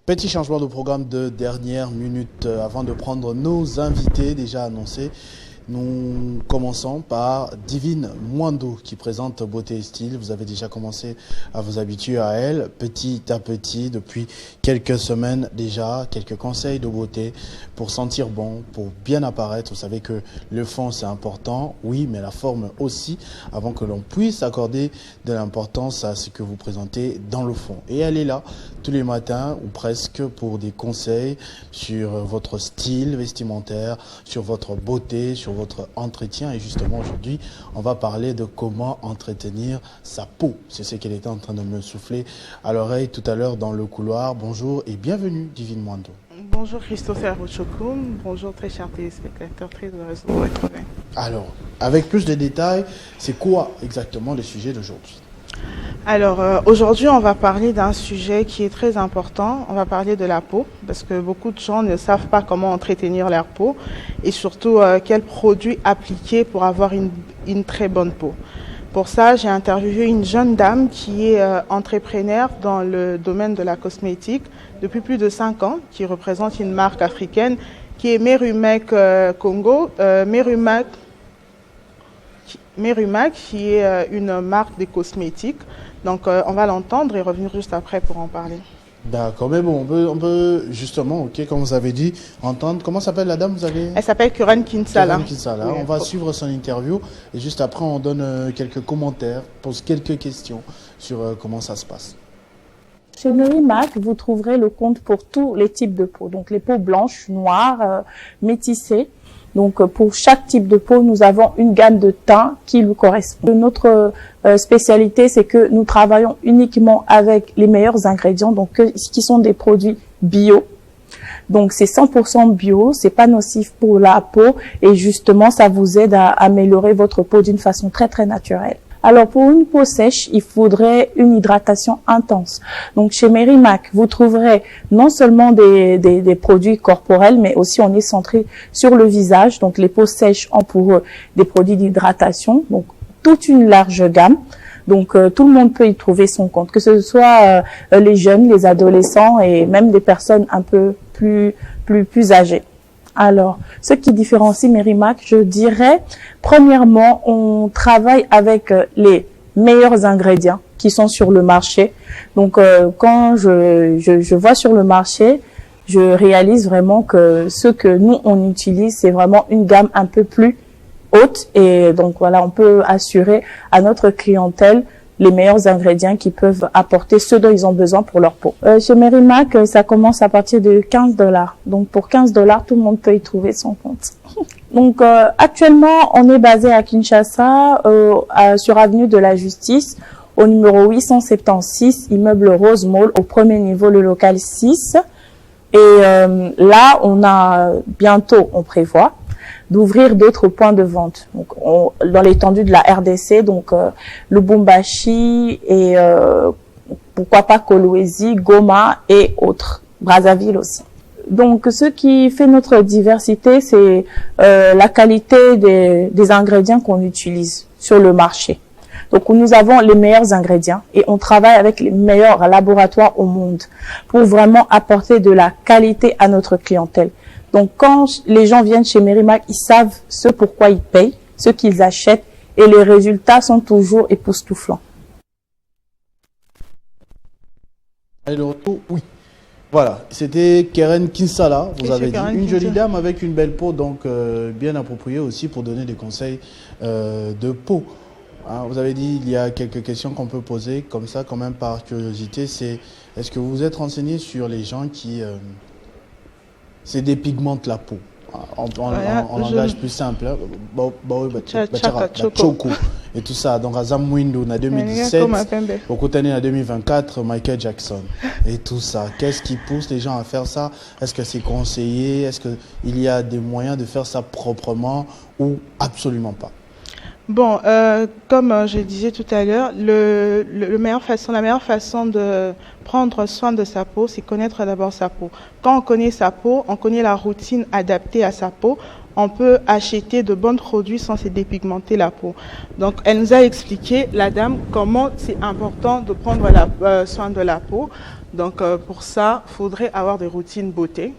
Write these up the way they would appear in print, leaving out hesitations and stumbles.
Petit changement de programme de dernière minute avant de prendre nos invités déjà annoncés. Nous commençons par Divine Mwando qui présente Beauté et Style. Vous avez déjà commencé à vous habituer à elle petit à petit depuis quelques semaines déjà. Quelques conseils de beauté pour sentir bon, pour bien apparaître. Vous savez que le fond c'est important, oui, mais la forme aussi, avant que l'on puisse accorder de l'importance à ce que vous présentez dans le fond. Et elle est là tous les matins ou presque pour des conseils sur votre style vestimentaire, sur votre beauté, sur votre entretien. Et justement aujourd'hui on va parler de comment entretenir sa peau. C'est ce qu'elle était en train de me souffler à l'oreille tout à l'heure dans le couloir. Bonjour et bienvenue Divine Mwando. Bonjour Christopher Rochokoum, bonjour très chers téléspectateurs, très heureuse de vous retrouver. Alors, avec plus de détails, c'est quoi exactement le sujet d'aujourd'hui? Alors aujourd'hui on va parler d'un sujet qui est très important, on va parler de la peau parce que beaucoup de gens ne savent pas comment entretenir leur peau et surtout quels produits appliquer pour avoir une très bonne peau. Pour ça, j'ai interviewé une jeune dame qui est entrepreneur dans le domaine de la cosmétique depuis plus de 5 ans, qui représente une marque africaine qui est Merumac Congo, Merumac qui est une marque de cosmétiques. Donc on va l'entendre et revenir juste après pour en parler. D'accord, mais bon, on peut justement, ok, comme vous avez dit, entendre. Comment s'appelle la dame? Elle s'appelle Kuran Kinsala. Kuran Kinsala. Oui. On va suivre son interview et juste après on donne quelques commentaires, pose quelques questions sur comment ça se passe. Chez Merumac, vous trouverez le compte pour tous les types de peau. Donc les peaux blanches, noires, métissées. Donc pour chaque type de peau, nous avons une gamme de teints qui lui correspond. Notre spécialité, c'est que nous travaillons uniquement avec les meilleurs ingrédients, donc qui sont des produits bio. Donc c'est 100% bio, c'est pas nocif pour la peau et justement ça vous aide à améliorer votre peau d'une façon très très naturelle. Alors pour une peau sèche, il faudrait une hydratation intense. Donc chez Merumac, vous trouverez non seulement des produits corporels, mais aussi on est centré sur le visage. Donc les peaux sèches ont pour eux des produits d'hydratation, donc toute une large gamme. Donc tout le monde peut y trouver son compte, que ce soit les jeunes, les adolescents et même des personnes un peu plus âgées. Alors, ce qui différencie Merumac, je dirais, premièrement, on travaille avec les meilleurs ingrédients qui sont sur le marché. Donc, quand je vois sur le marché, je réalise vraiment que ce que nous, on utilise, c'est vraiment une gamme un peu plus haute. Et donc, voilà, on peut assurer à notre clientèle les meilleurs ingrédients qui peuvent apporter ce dont ils ont besoin pour leur peau. Chez Merumac, ça commence à partir de $15. Donc pour $15, tout le monde peut y trouver son compte. Donc actuellement, on est basé à Kinshasa, sur avenue de la Justice, au numéro 876, immeuble Rose Mall, au premier niveau, le local 6. Et là, on prévoit d'ouvrir d'autres points de vente. Donc, dans l'étendue de la RDC, donc Lubumbashi et pourquoi pas Kolwezi, Goma et autres, Brazzaville aussi. Donc, ce qui fait notre diversité, c'est la qualité des ingrédients qu'on utilise sur le marché. Donc, nous avons les meilleurs ingrédients et on travaille avec les meilleurs laboratoires au monde pour vraiment apporter de la qualité à notre clientèle. Donc, quand les gens viennent chez Merumac, ils savent ce pourquoi ils payent, ce qu'ils achètent, et les résultats sont toujours époustouflants. Allez, le retour, oui. Voilà, c'était Kuran Kinsala, vous avez dit, une jolie dame avec une belle peau, donc bien appropriée aussi pour donner des conseils de peau. Hein, vous avez dit, il y a quelques questions qu'on peut poser, comme ça, quand même par curiosité, c'est est-ce que vous vous êtes renseigné sur les gens qui... c'est dépigmente la peau. En langage plus simple. Choko et tout ça. Donc, à Zamwindo, en 2017, au côté en 2024, Michael Jackson. Et tout ça. Qu'est-ce qui pousse les gens à faire ça? Est-ce que c'est conseillé? Est-ce qu'il y a des moyens de faire ça proprement ou absolument pas? Bon, comme je disais tout à l'heure, la meilleure façon de prendre soin de sa peau, c'est connaître d'abord sa peau. Quand on connaît sa peau, on connaît la routine adaptée à sa peau, on peut acheter de bons produits sans se dépigmenter la peau. Donc, elle nous a expliqué, la dame, comment c'est important de prendre soin de la peau. Donc, pour ça, il faudrait avoir des routines beauté.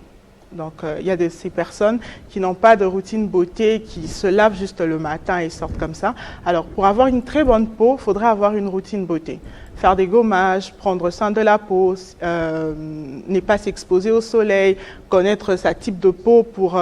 Donc, il y a ces personnes qui n'ont pas de routine beauté, qui se lavent juste le matin et sortent comme ça. Alors, pour avoir une très bonne peau, il faudrait avoir une routine beauté. Faire des gommages, prendre soin de la peau, ne pas s'exposer au soleil, connaître sa type de peau pour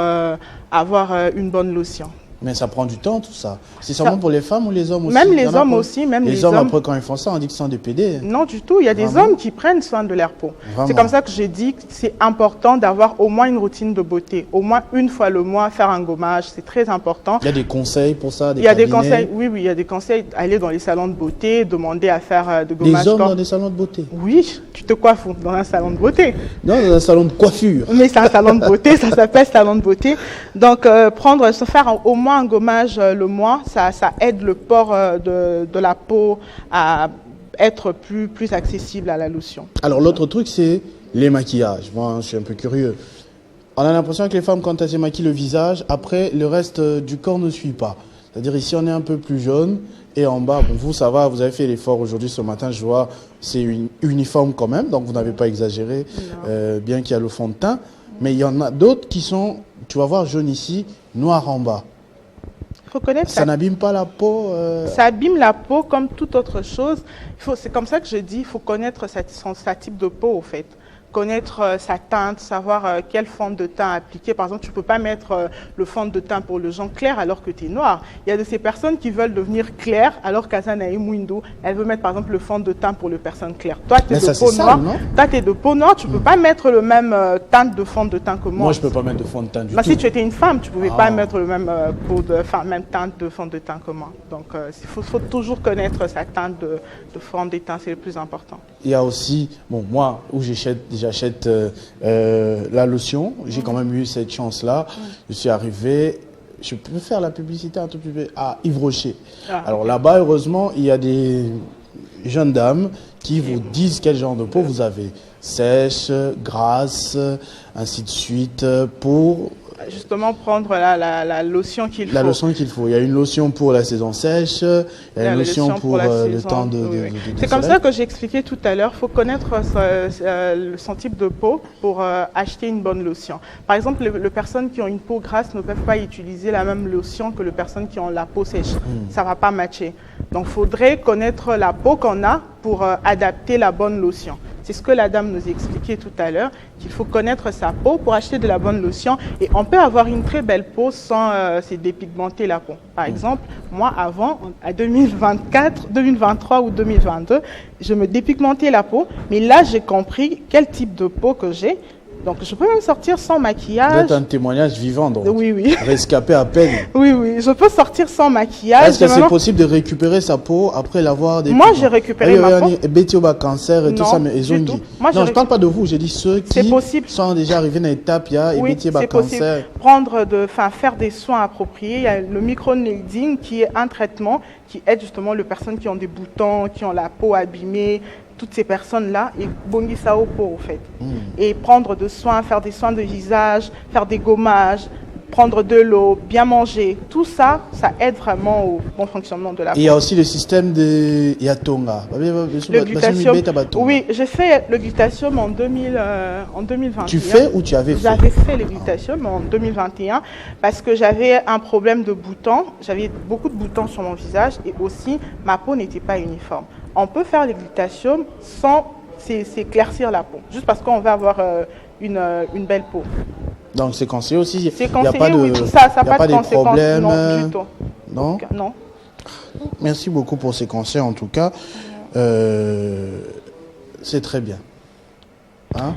avoir une bonne lotion. Mais ça prend du temps, tout ça. C'est seulement pour les femmes ou les hommes aussi? Même les hommes aussi. Même les hommes, après, quand ils font ça, on dit qu'ils sont des PD. Non, du tout. Il y a des hommes qui prennent soin de leur peau. C'est comme ça que j'ai dit que c'est important d'avoir au moins une routine de beauté. Au moins une fois le mois, faire un gommage, c'est très important. Il y a des conseils pour ça, Il y a des conseils, oui, il y a des conseils. Aller dans les salons de beauté, demander à faire de gommage. Des hommes dans des salons de beauté? Oui, tu te coiffes dans un salon de beauté. Non, dans un salon de coiffure. Mais c'est un salon de beauté, ça s'appelle salon de beauté. Donc, se faire au moins un gommage le mois, ça aide le port de la peau à être plus accessible à la lotion. Alors l'autre truc, c'est les maquillages. Moi, je suis un peu curieux. On a l'impression que les femmes, quand elles se maquillent le visage, après, le reste du corps ne suit pas. C'est-à-dire ici, on est un peu plus jaune et en bas, bon, vous, ça va, vous avez fait l'effort aujourd'hui ce matin, je vois, c'est uniforme quand même, donc vous n'avez pas exagéré, bien qu'il y a le fond de teint. Mais il y en a d'autres qui sont, tu vas voir, jaune ici, noir en bas. Ça n'abîme pas la peau Ça abîme la peau comme toute autre chose. C'est comme ça que je dis, il faut connaître sa type de peau, au fait. Connaître sa teinte, savoir quel fond de teint appliquer. Par exemple, tu ne peux pas mettre le fond de teint pour les gens clairs alors que tu es noir. Il y a de ces personnes qui veulent devenir claires alors qu'Azanaï Mouindou, elle veut mettre par exemple le fond de teint pour les personnes claires. Toi, tu es de peau noire. Toi, tu es de peau noire, tu ne peux pas mettre le même teinte de fond de teint que moi. Moi, je ne peux pas mettre de fond de teint du tout. Si tu étais une femme, tu ne pouvais pas mettre le même, même teinte de fond de teint que moi. Donc, il faut toujours connaître sa teinte de fond de teint, c'est le plus important. Il y a aussi, bon, moi, où j'achète la lotion, j'ai quand même eu cette chance-là. Je suis arrivé, je peux faire la publicité un tout petit peu, à Yves Rocher. Alors là-bas, heureusement, il y a des jeunes dames qui vous disent quel genre de peau vous avez. Sèche, grasse, ainsi de suite, pour... Justement, prendre la lotion qu'il faut. La lotion qu'il faut. Il y a une lotion pour la saison sèche, il y a une lotion pour le temps de C'est comme ça que j'ai expliqué tout à l'heure. Il faut connaître son type de peau pour acheter une bonne lotion. Par exemple, les personnes qui ont une peau grasse ne peuvent pas utiliser la même lotion que les personnes qui ont la peau sèche. Ça ne va pas matcher. Donc, il faudrait connaître la peau qu'on a pour adapter la bonne lotion. C'est ce que la dame nous expliquait tout à l'heure, qu'il faut connaître sa peau pour acheter de la bonne lotion. Et on peut avoir une très belle peau sans se dépigmenter la peau. Par exemple, moi, avant, à 2024, 2023 ou 2022, je me dépigmentais la peau. Mais là, j'ai compris quel type de peau que j'ai. Donc, je peux même sortir sans maquillage. Vous êtes un témoignage vivant, donc. Oui. Rescapé à peine. Oui. Je peux sortir sans maquillage. Est-ce que c'est possible de récupérer sa peau après l'avoir dépigmentée? Moi, j'ai récupéré ma peau. Betioba cancer et tout ça, mais ils ont dit. Non, je ne parle pas de vous. J'ai dit ceux qui sont déjà arrivés dans l'étape, il y a Betioba cancer. Faire des soins appropriés. Il y a le micro-needling qui est un traitement qui aide justement les personnes qui ont des boutons, qui ont la peau abîmée. Toutes ces personnes-là, et bongi ça au peau, en fait. Et prendre des soins, faire des soins de visage, faire des gommages, prendre de l'eau, bien manger, tout ça, ça aide vraiment au bon fonctionnement de la peau. Et il y a aussi le système de Yatonga. Le glutathium. Oui, j'ai fait le glutathium en 2021. Tu fais ou tu avais fait? J'avais fait le glutathium en 2021 parce que j'avais un problème de boutons. J'avais beaucoup de boutons sur mon visage et aussi ma peau n'était pas uniforme. On peut faire le glutathium sans s'éclaircir la peau, juste parce qu'on va avoir une belle peau. Donc c'est conseillé aussi. C'est conseillé, oui, ça n'a pas de conséquences. Non, du tout. Non. Non. Merci beaucoup pour ces conseils en tout cas. C'est très bien. Hein?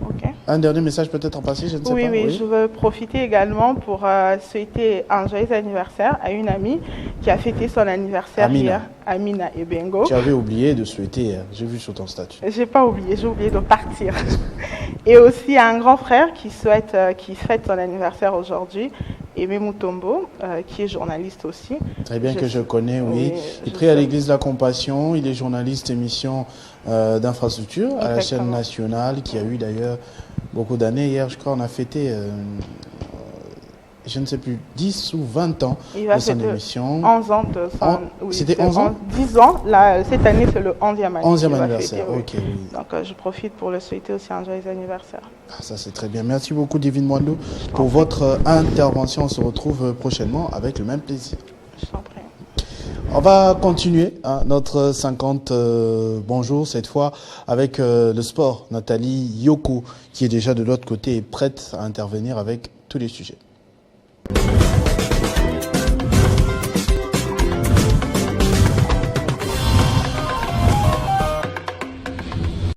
Ok. Un dernier message peut-être en passé, je ne sais pas. Oui, je veux profiter également pour souhaiter un joyeux anniversaire à une amie qui a fêté son anniversaire hier, Amina Ebengo. Tu avais oublié de souhaiter, j'ai vu sur ton statut. J'ai pas oublié, j'ai oublié de partir. Et aussi un grand frère qui fête son anniversaire aujourd'hui, Aimé Mutombo, qui est journaliste aussi. Très bien, que je connais, oui. Il prie à l'Église de la Compassion, il est journaliste émission d'infrastructure à la chaîne nationale, qui a eu d'ailleurs beaucoup d'années. Hier, je crois, on a fêté je ne sais plus, 10 ou 20 ans Il va de son fêter émission. 11 ans de son... oui, C'était 11 ans 10 ans. Là, cette année, c'est le 11e année. 11e qu'il va anniversaire, fêter, oui. ok. Oui. Donc, je profite pour le souhaiter aussi un joyeux anniversaire. Ah, ça, c'est très bien. Merci beaucoup, Divine Mwando, pour votre intervention. On se retrouve prochainement avec le même plaisir. Je t'en prie. On va continuer notre 50 bonjour, cette fois avec le sport. Nathalie Yoko, qui est déjà de l'autre côté, est prête à intervenir avec tous les sujets.